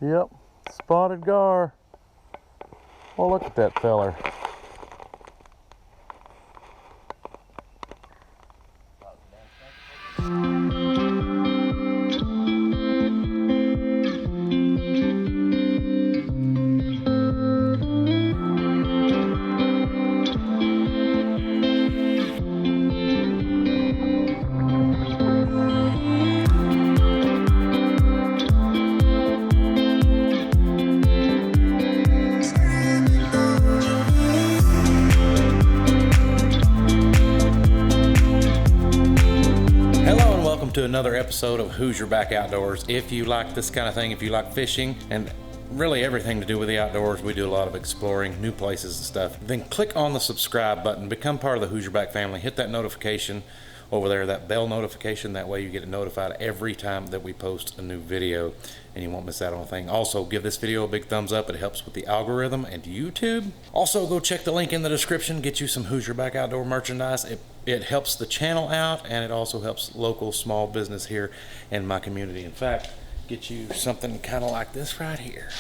Yep, spotted gar. Oh, look at that feller. To another episode of Hoosierback Outdoors. If you like this kind of thing, if you like fishing and really everything to do with the outdoors, we do a lot of exploring new places and stuff, then click on the subscribe button, become part of the Hoosierback family, hit that notification over there, that bell notification. That way you get notified every time that we post a new video and you won't miss out on a thing. Also, give this video a big thumbs up. It helps with the algorithm and YouTube. Also, go check the link in the description, get you some Hoosierback Outdoor merchandise. It helps the channel out, and it also helps local small business here in my community. In fact, get you something kind of like this right here.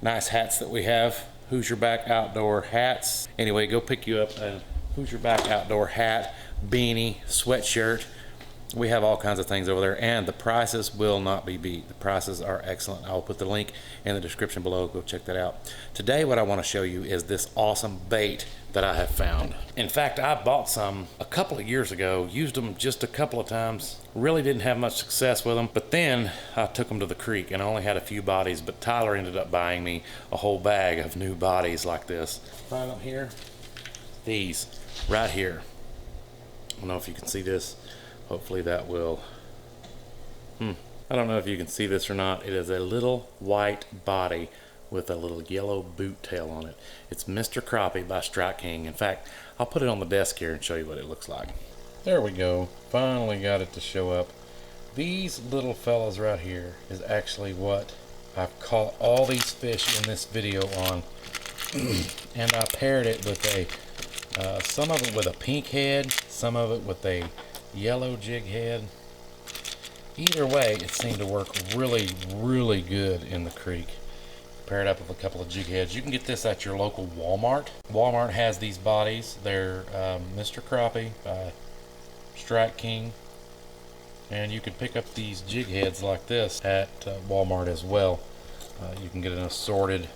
Nice hats that we have, Hoosierback Outdoor hats. Anyway, go pick you up a Hoosierback Outdoor hat, beanie, sweatshirt. We have all kinds of things over there, and the prices will not be beat. The prices are excellent. I'll put the link in the description below. Go check that out. Today, what I want to show you is this awesome bait that I have found. In fact, I bought some a couple of years ago, used them just a couple of times, really didn't have much success with them, but then I took them to the creek and I only had a few bodies, but Tyler ended up buying me a whole bag of new bodies like this. Find them here. These right here. I don't know if you can see this. Hopefully that will. I don't know if you can see this or not. It is a little white body with a little yellow boot tail on it. It's Mr. Crappie by Strike King. In fact, I'll put it on the desk here and show you what it looks like. There we go. Finally got it to show up. These little fellas right here is actually what I've caught all these fish in this video on. And I paired it with some of it with a pink head, some of it with a yellow jig head. Either way, it seemed to work really, really good in the creek. Paired up with a couple of jig heads. You can get this at your local Walmart. Walmart has these bodies. They're Mr. Crappie by Strike King. And you can pick up these jig heads like this at Walmart as well. You can get an assorted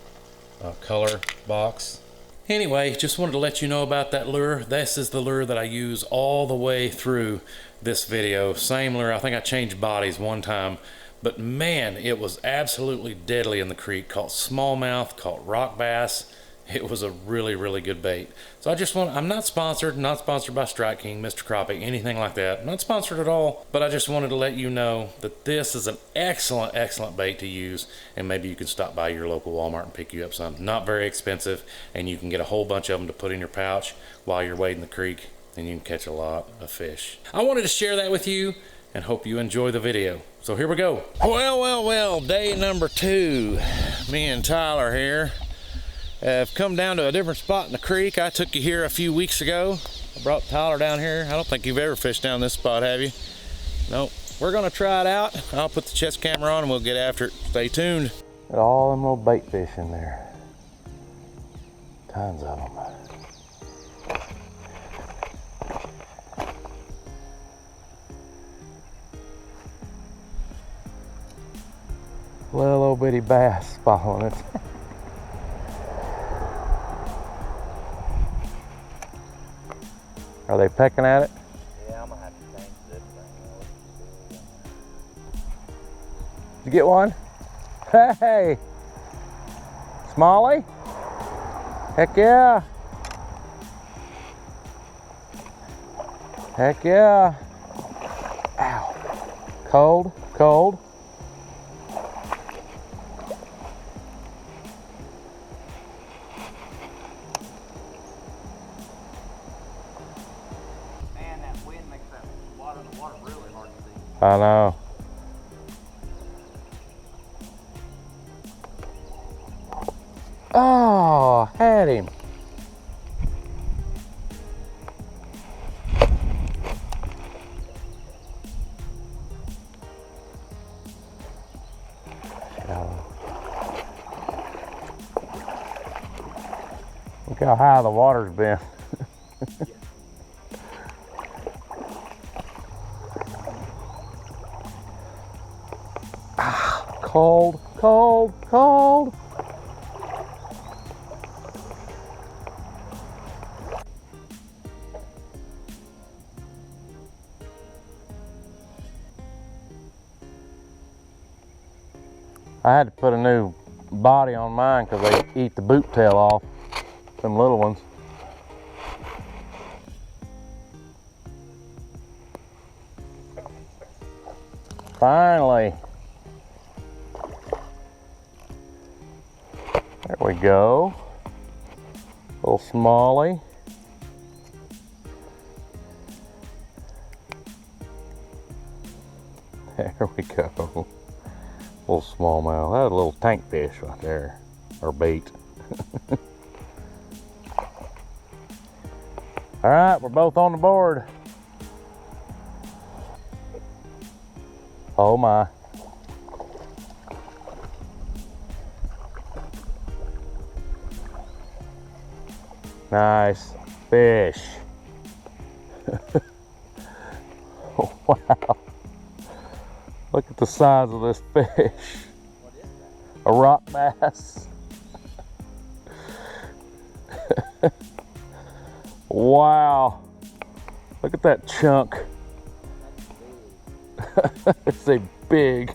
color box. Anyway, just wanted to let you know about that lure. This is the lure that I use all the way through this video. Same lure. I think I changed bodies one time, but man, it was absolutely deadly in the creek. Caught smallmouth, caught rock bass. It was a really, really good bait. So I'm not sponsored by Strike King, Mr. Crappie, anything like that. Not sponsored at all, but I just wanted to let you know that this is an excellent, excellent bait to use, and maybe you can stop by your local Walmart and pick you up some. Not very expensive, and you can get a whole bunch of them to put in your pouch while you're wading the creek, and you can catch a lot of fish. I wanted to share that with you, and hope you enjoy the video. So here we go. Well, day number 2. Me and Tyler here have come down to a different spot in the creek. I took you here a few weeks ago. I brought Tyler down here. I don't think you've ever fished down this spot, have you? Nope. We're gonna try it out. I'll put the chest camera on and we'll get after it. Stay tuned. Got all them little bait fish in there. Tons of them. Little old bitty bass following it. Are they pecking at it? Yeah, I'm gonna have to change this thing. Did you get one? Hey! Smallie? Heck yeah! Heck yeah! Ow! Cold, cold. I know. Oh, had him. Look how high the water's been. Cold, cold, cold. I had to put a new body on mine because they eat the boot tail off, them little ones. Finally. There we go. Little smallie. There we go. Little smallmouth. That was a little tank fish right there, or bait. All right, we're both on the board. Oh my. Nice fish. Oh, wow. Look at the size of this fish. What is that? A rock bass. Wow. Look at that chunk. It's a big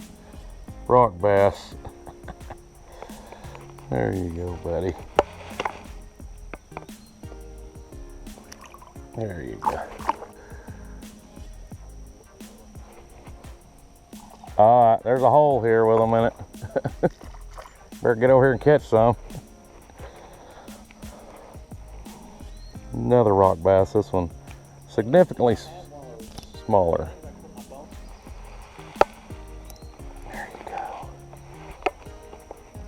rock bass. There you go, buddy. There you go. All right, there's a hole here with them in it. Better get over here and catch some. Another rock bass, this one significantly smaller. There you go.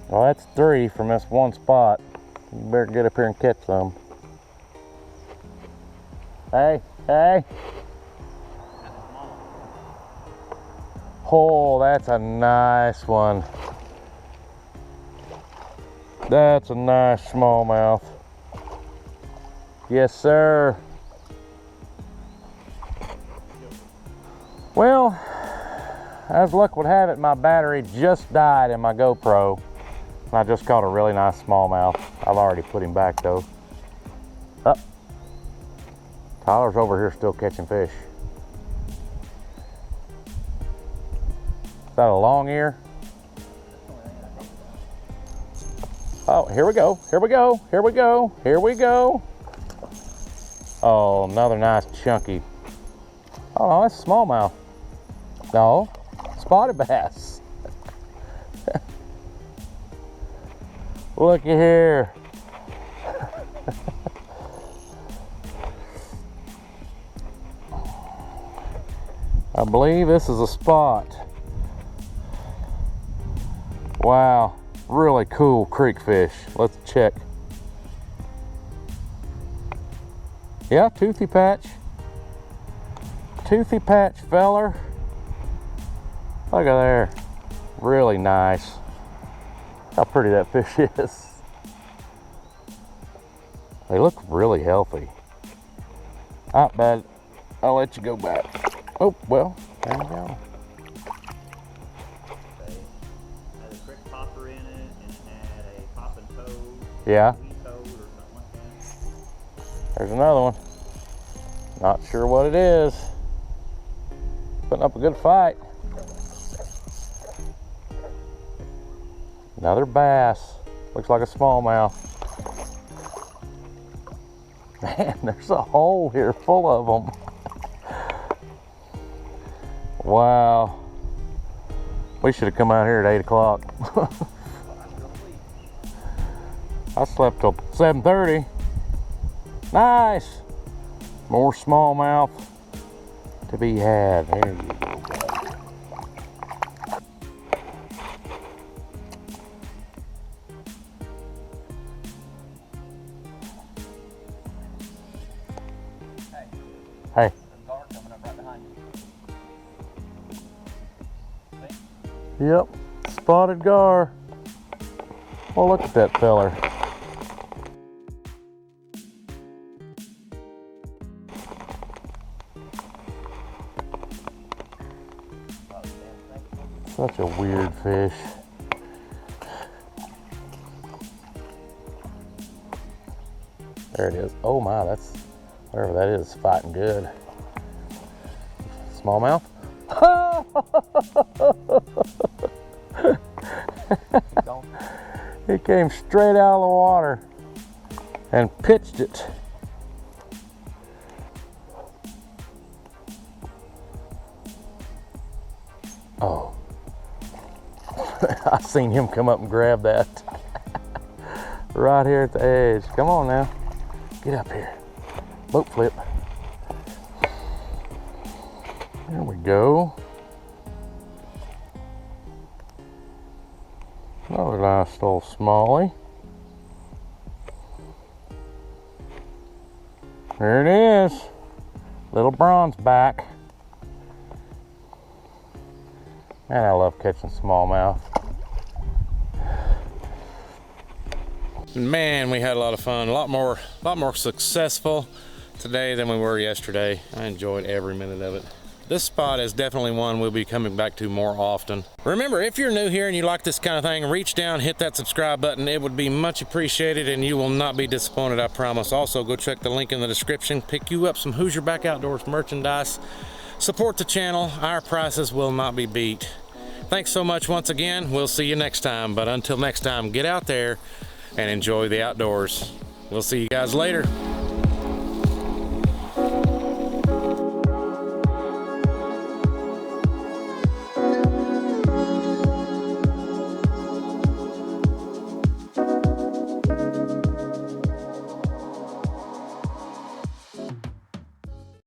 Well, that's 3 from this one spot. You better get up here and catch some. Hey, hey. Oh, that's a nice one. That's a nice smallmouth. Yes, sir. Well, as luck would have it, my battery just died in my GoPro. And I just caught a really nice smallmouth. I've already put him back though. Oh. Tyler's over here still catching fish. Is that a long ear? Oh, here we go, here we go, here we go, here we go. Oh, another nice chunky. Oh, no, that's smallmouth. No, spotted bass. Looky here. I believe this is a spot. Wow, really cool creek fish. Let's check. Yeah, toothy patch. Toothy patch feller. Look at there. Really nice. How pretty that fish is. They look really healthy. All right, bud. I'll let you go back. Oh, well, there you go. It had a crick popper in it, and it had a popping toad. Yeah. Wheat toad or something like that. There's another one. Not sure what it is. Putting up a good fight. Another bass. Looks like a smallmouth. Man, there's a hole here full of them. Wow. We should have come out here at 8 o'clock. I slept till 7:30. Nice. More smallmouth to be had. There you go. Hey. Guard coming up right behind you. See? Yep. Spotted gar. Well, look at that feller. Such a weird fish. There it is. Oh my, that's, whatever that is, fighting good. Smallmouth? He came straight out of the water and pitched it. Oh. I seen him come up and grab that. Right here at the edge. Come on now. Get up here. Boat flip. There we go. Another nice little smallie. There it is. Little bronze back. Man, I love catching smallmouth. Man, we had a lot of fun. A lot more successful today than we were yesterday. I enjoyed every minute of it. This spot is definitely one we'll be coming back to more often. Remember, if you're new here and you like this kind of thing, reach down, hit that subscribe button. It would be much appreciated and you will not be disappointed, I promise. Also, go check the link in the description. Pick you up some Hoosierback Outdoors merchandise. Support the channel. Our prices will not be beat. Thanks so much once again. We'll see you next time. But until next time, get out there and enjoy the outdoors. We'll see you guys later.